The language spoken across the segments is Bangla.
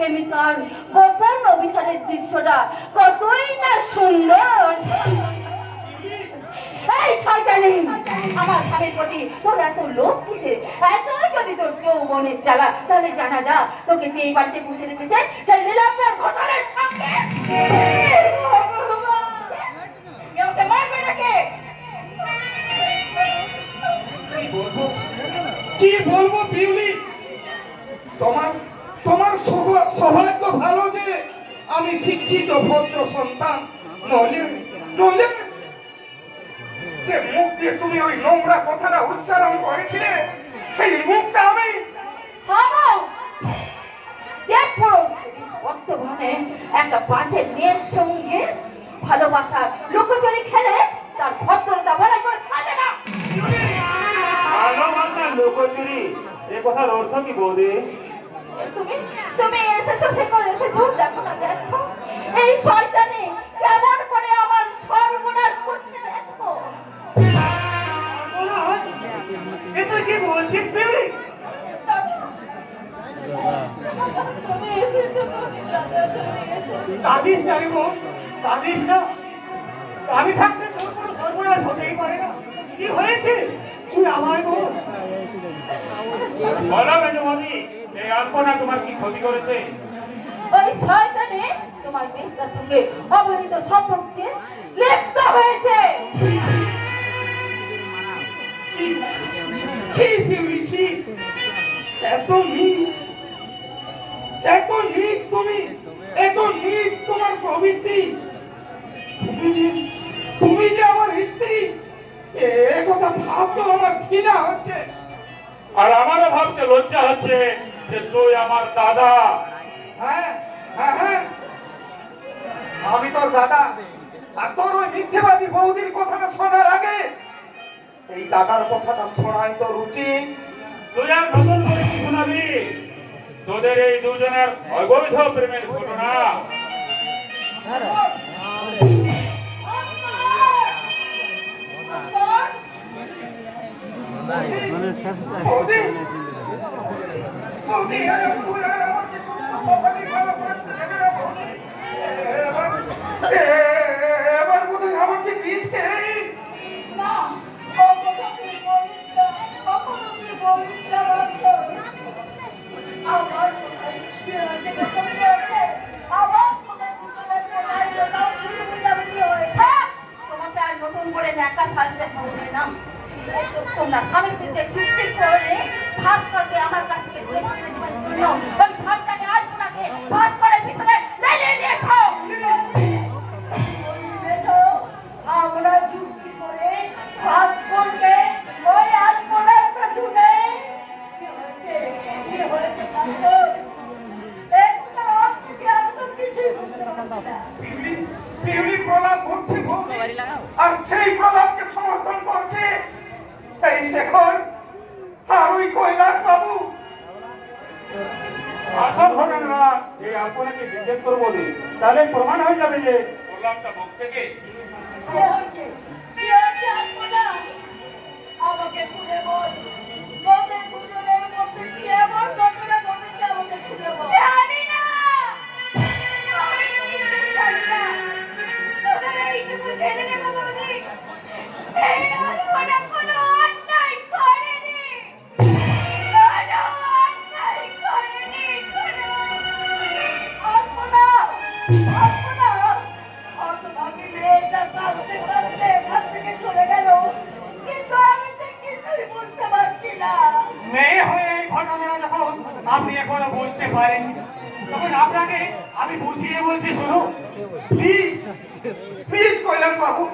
প্রেমিকার গোপন অভিসারের দৃশ্যটা কতই না সুন্দর। এই শয়তানি, আমার স্বামীর প্রতি তোর এত লোভ কিসের? এত যদি তোর যৌবনের জ্বালা, তাহলে জানা যা তোকে যে এই বাড়িতে পুষে রেখে চাই সেই নীলাম্বর ঘোষালের সঙ্গে কেউকে মারবে নাকি? কি বলবো বিউলি, তোমার তোমার সৌভাগ্য ভালো যে আমি শিক্ষিত ভদ্র সন্তান, নইলে নইলে যে মুখ দিয়ে তুমি ওই নোংরা কথাটা উচ্চারণ করেছিলে সেই মুখটা আমি যে পুরুষ বর্তমানে একটা বাজে মেয়ের সঙ্গে ভালোবাসার লুকোচুরি খেলে তার ভদ্রতা বড়াই করে সাজে না। ভালোবাসার লুকোচুরি, এ কথার অর্থ কি বৌদি? তুমি তুমি এসেছো সে করে এসেছো, দেখো না দেখো এই শয়তানি কেমন করে আমার সর্বনাশ করছে দেখো। এটা কি বলছিস বিউলি? তুমি এসেছো কাঁদিস না রে বোন, কাঁদিস না। আমি থাকতে তোর কোনো সর্বনাশ হতেই পারে না। কি হয়েছে তুই আমার বোন? বলো মেজবৌদি, এই আলপনা তোমার কি ক্ষতি করেছে? ওই শয়তানি তোমার মেয়েটার সঙ্গে অবৈধ সম্পর্কে লিপ্ত হয়েছে। ছি বিউলি ছি, এত নীচ, এত নীচ তুমি, এত নীচ তোমার প্রবৃত্তি। তুমি যে আমার স্ত্রী, এ কথা ভাবতেও আমার ঘৃণা হচ্ছে। আর আমারও ভাবতে লজ্জা হচ্ছে যে তুই আমার দাদা। হ্যাঁ হ্যাঁ হ্যাঁ, আমি তোর দাদা। আর তোর ওই মিথ্যেবাদী বৌদির কথাটা শোনার আগে এই দাদার কথাটা শোনাই তোর উচিত। তুই আর নতুন করে কি শোনাবি? তোদের এই দুজনের অবৈধ প্রেমের ঘটনা। বৌদি, বৌদি, তুই আর আমাকে সুস্থ সবলই ভালো করতে দেবে না বৌদি। এবার বোধহয় আমাকে দিচ্ছে। না, কখনো কি বলিস না, কখনো কি বলিস না বন্ধু। আমার ইচ্ছে আছে তুমি বলবে, আমার তোমার জীবনের লড়াই লড়াও শুরু বুঝাবে কি হয়েছে? তোমাকে আর নতুন করে ন্যাকা সাজতে হবে না। তোমরা স্বামী স্ত্রীতে চুক্তি করে ভাত করবে আমার কাছ থেকে দূরে সরিয়ে দেবার জন্য ওই সন্তানে আলপনাকে ভাত করার পিছনে লেলিয়ে দিয়েছ। আমরা যুক্তি করে ভাত করবে ওই আলপনার পেছনে কি হয়েছে, কি হয়েছে বিউলি প্রলাপ করছে বৌদি, আর সেই প্রলাপকে সমর্থন করছে এই শেখর আর ওই কৈলাস বাবু। আসল ঘটনা এই আপনাকে জিজ্ঞেস করবো বৌদি, তাহলে প্রমাণ হয়ে যাবে যে প্রলাপটা বকছে কে। কি হয়েছে, কি হয়েছে আলপনা? আমাকে খুলে বল, তোদের দুজনের মধ্যে কি এমন ঘটনা ঘটেছে আমাকে খুলে বল। জানি না, জানি না। তোদের এইটুকু জেনে নেবো বৌদি, এই আলপনা কোনো অন্যায় করেনি, কোনো অন্যায় করেনি, আলপনা, আলপনা, হতভাগী মেয়েটা কাঁদতে কাঁদতে এখান থেকে চলে গেল, কিন্তু আমি তো কিছুই বুঝতে পারছি না। মেয়ে হয়ে এই ঘটনাটা যখন আপনি এখনো বুঝতে পারেন, তখন আপনাকে আমি বুঝিয়ে বলছি শুনুন। প্লিজ প্লিজ কৈলাস বাবু,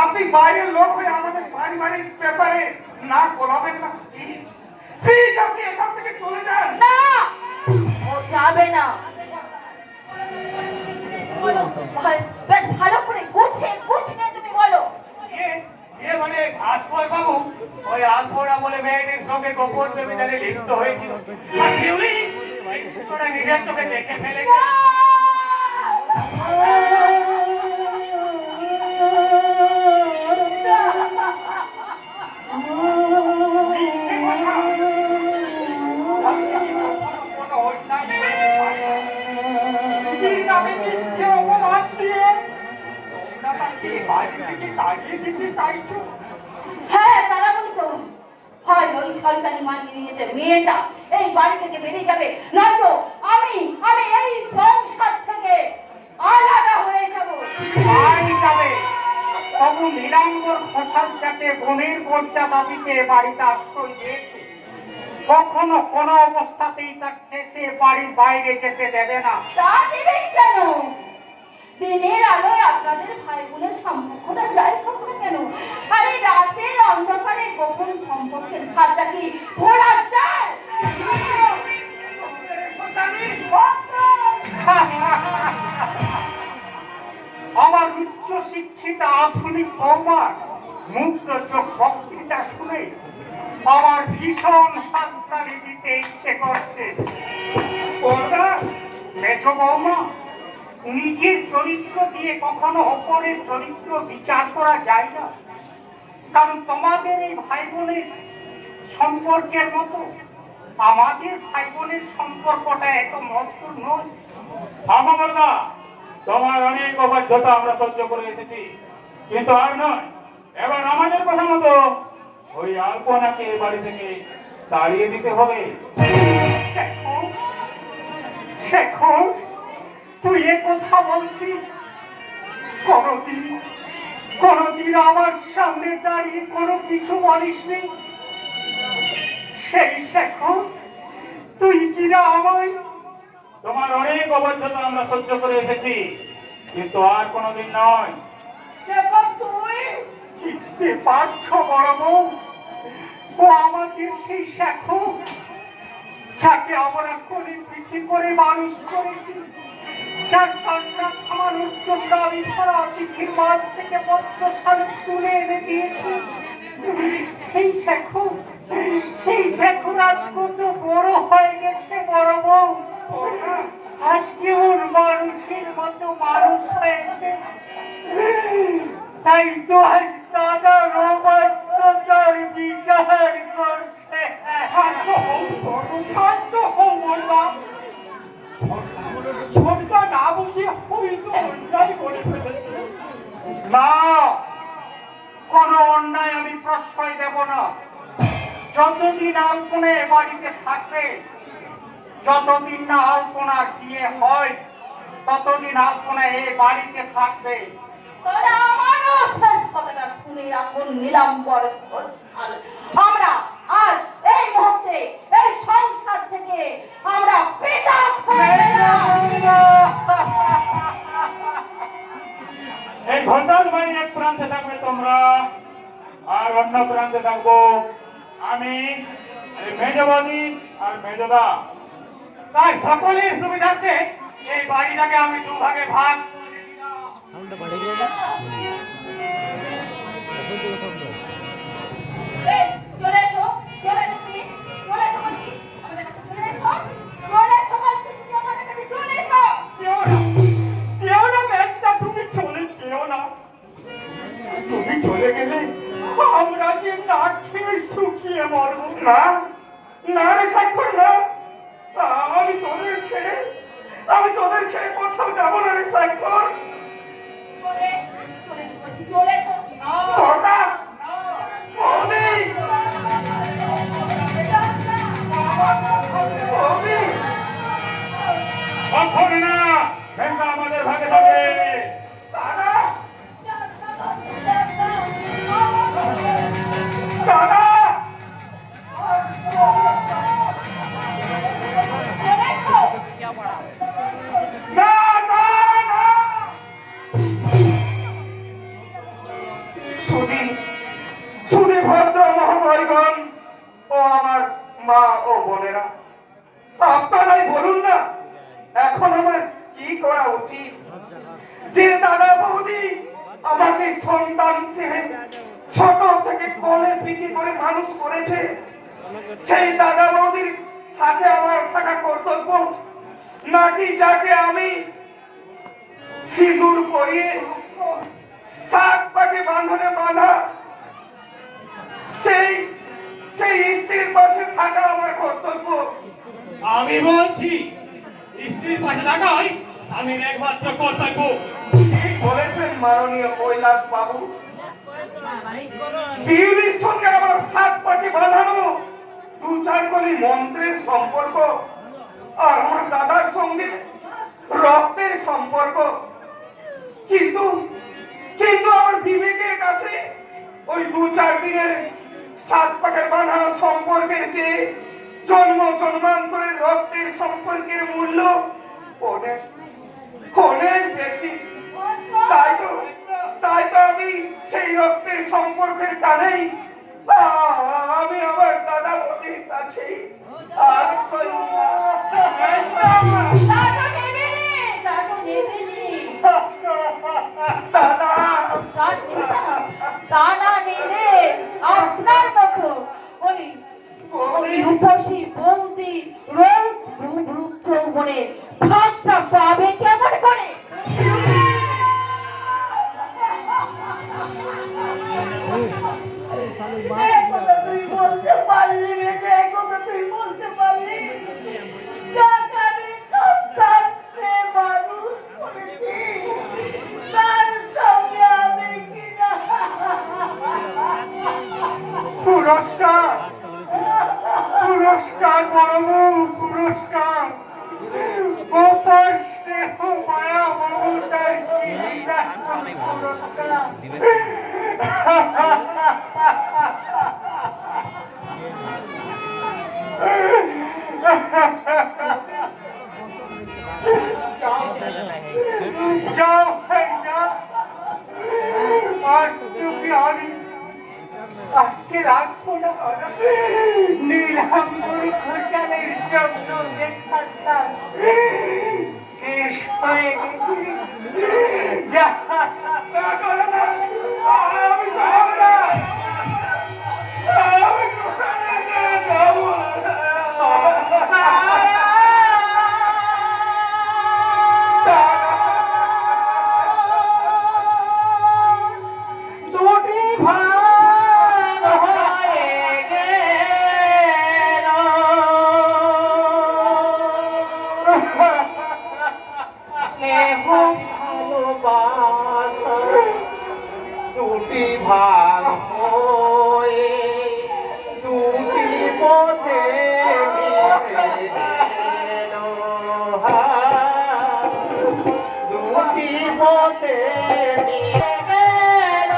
আপনি বাইরের লোক হয়ে আমাদের পারিবারিক ব্যাপারে না গোলাবেন না। প্লিজ প্লিজ আপনি এখান থেকে চলে যান। না, ও যাবে না। বলো, বেশ ভালো করে গুছিয়ে গুছিয়ে তুমি বলো। মানে ভাস্কর বাবু ওই আলপনা বলে মেয়েটির সঙ্গে গোপন ব্যভিচারে লিপ্ত হয়েছিল, আর বিউলি এই দৃশ্যটা নিজের চোখে দেখে ফেলেছে। কোনো অন্যায় করতে পারে না। শয়তানি মানিয়ে নিয়েছে মেয়েটা এই বাড়ি থেকে বেরিয়ে যাবে, নয়তো আমি আমি এই সংসার থেকে আলাদা হয়ে যাব। বাড়ি যাবে তবু নীলাম্বর খোসাল চাটে বোনের পর্যা দাবিতে বাড়িতে আশ্রয় দিয়েছে। কখনো কোনো অবস্থাতেই তাকে সে বাড়ির বাইরে যেতে দেবে না। তা দেবেন কেন? দিনের আলোয় আপনাদের ভাই বোনের সম্পর্কটা যাই হোক না কেন, আর এই রাতের অন্ধকারে গোপন সম্পর্কের সাথে কি ভোলা যায়? আমার উচ্চ শিক্ষিত আধুনিক বৌমার মুক্ত চোখ বক্তৃতা শুনে আমার ভীষণ হাততালি দিতে ইচ্ছে করছে। মেজ বৌমা, নিজের চরিত্র দিয়ে কখনো অপরের চরিত্র বিচার করা যায় না, কারণ তোমাদের এই ভাই বোনের সম্পর্কের মতো আমাদের ভাই বোনের সম্পর্কটা এত মধুর নয়। থামা, তোমার অনেক অবাধ্যতা আমরা সহ্য করে এসেছি, কিন্তু আর নয়। এবার আমাদের কথা মতো ওই আলপনাকে এ বাড়ি থেকে তাড়িয়ে দিতে হবে। শেখর, তুই এ কথা বলছিস? কোনদিন আমার সামনে দাঁড়িয়ে কোনো কিছু বলিসনি। সেই শেখর, তুই কিনা আমায় তোমার অনেক অবাধ্যতা আমরা সহ্য করে এসেছি, কিন্তু আর কোনোদিন নয়। সেবার তুই চিনতে পারছো বড় বউ? ও আমাদের সেই শেখর যাকে আমরা কোলে পিঠে করে মানুষ করেছি, যার কান্না থামানোর জন্য আমি সারা পৃথিবীর মাঝ থেকে পদ্ম শালুক তুলে এনে দিয়েছি। সেই শেখর আজ কত বড় হয়ে গেছে বড় বউ। আজ কেমন মানুষের মতো মানুষ হয়েছে। তাই তো আজ দাদা রোমাত্মতার বিচার করছে। শান্ত হও বললাম। ছোটটা না বুঝে হয়তো অন্যায় করে ফেলেছে। না, কোনো অন্যায় আমি প্রশ্রয় দেব না। যতদিন আলপনা এ বাড়িতে থাকবে, যতদিন না আলপনার বিয়ে হয়, ততদিন আলপনা এ বাড়িতে থাকবে। তোরা আমারও শেষ কথাটা শুনে রাখুন নীলাম্বর ঘোষাল। আমরা আজ এই মুহূর্তে এই সংসার থেকে আমরা পৃথক হয়ে গেলাম। এই ঘোষাল বাড়ির এক প্রান্তে থাকবে তোমরা, আর অন্য প্রান্তে থাকবো আমি, এই মেজবাদী আর মেজদা। তাই সকলের সুবিধার্থে এই বাড়িটাকে আমি দুভাগে ভাগ করে দিলাম। এই, চলে এসো তুমি, চলে এসো বলছি, আমাদের কাছে চলে এসো বলছি, তুমি আমাদের কাছে চলে এসো। যেও না মেজদা, তুমি চলে যেও না। তুমি চলে গেলে আমরা যে না খেয়ে শুকিয়ে মরবো। না রে স্বাক্ষর, না। আমি তোদের ছেড়ে কোথাও যাবো না রে স্বাক্ষর। চলে এসো বলছি, চলে এসো। বড়দা, বৌদি, বৌদি। কখনো না, ভেঙ্গা আমাদের ভাগে থাকবে। দাদা, দাদা, চলে এসো। না না না। সুধী ভদ্র মহোদয়গণ ও আমার মা ও বোনেরা, আপনারাই বলুন না এখন আমার কি করা উচিত। যে দাদা বৌদি আমাকে সন্তান সে ছোট থেকে কোলে পিঠে করে মানুষ করেছে, সেই দাদা বৌদির সাথে আমার থাকা কর্তব্য, নাকি যাকে আমি সিঁদুর পরিয়ে সাত পাকে বাঁধনে বাঁধা সেই স্ত্রীর পাশে থাকা আমার কর্তব্য। আমি বলছি স্ত্রীর পাশে থাকাই স্বামীর একমাত্র কর্তব্য। ঠিক বলেছেন মাননীয় কৈলাস বাবু। বিউলির সঙ্গে আমার সাত পাকে বাঁধানো চার কলি মন্ত্রের সম্পর্ক আর আমার দাদার সঙ্গে রক্তের সম্পর্ক, কিন্তু কিন্তু আমার বিবেকের কাছে ওই 2-4 দিনের 7 পাকের বাঁধানো সম্পর্কের চেয়ে জন্ম জন্মান্তরের রক্তের সম্পর্কের মূল্য অনেক অনেক বেশি। তাই তো আমি সেই রক্তের সম্পর্কের টানেই আমি আমার দাদা বলির কাছে আশ্রয় নিলাম। দাদা তা না নিলে আপনার মতো ওই রূপসী বৌদি রূপ রূপ রূপ যৌবনে ভাগটা পাবে কেমন করে? এই কথা তুই বলতে পারলি রে, যে এই কথা তুই বলতে পারলি? যাকে আমি সন্তানকে মানুষ করেছি, তার সঙ্গে আমি কিনা পুরস্কার পুরস্কার বড় বউ, পুরস্কার গোপর স্নেহ মায়া মমতার পুরস্কার। যাও ভাই যাও, আর তুমি আমি আজকে রাখবো না। নীলাম্বর ঘোষালের স্বপ্ন দেখাটা শেষ হয়ে গেছে। যা আমি যাবো না, আমি কোথায় যাবো দুটি ভাগ হয়ে গেল, স্নেহ ভালোবাসা দুটি ভাগ হয়ে দুটি পথে মিশে গেল, দুটি পথে মিশে গেল।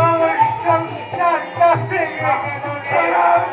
আমার সংসারটা ভেঙে গেল রে।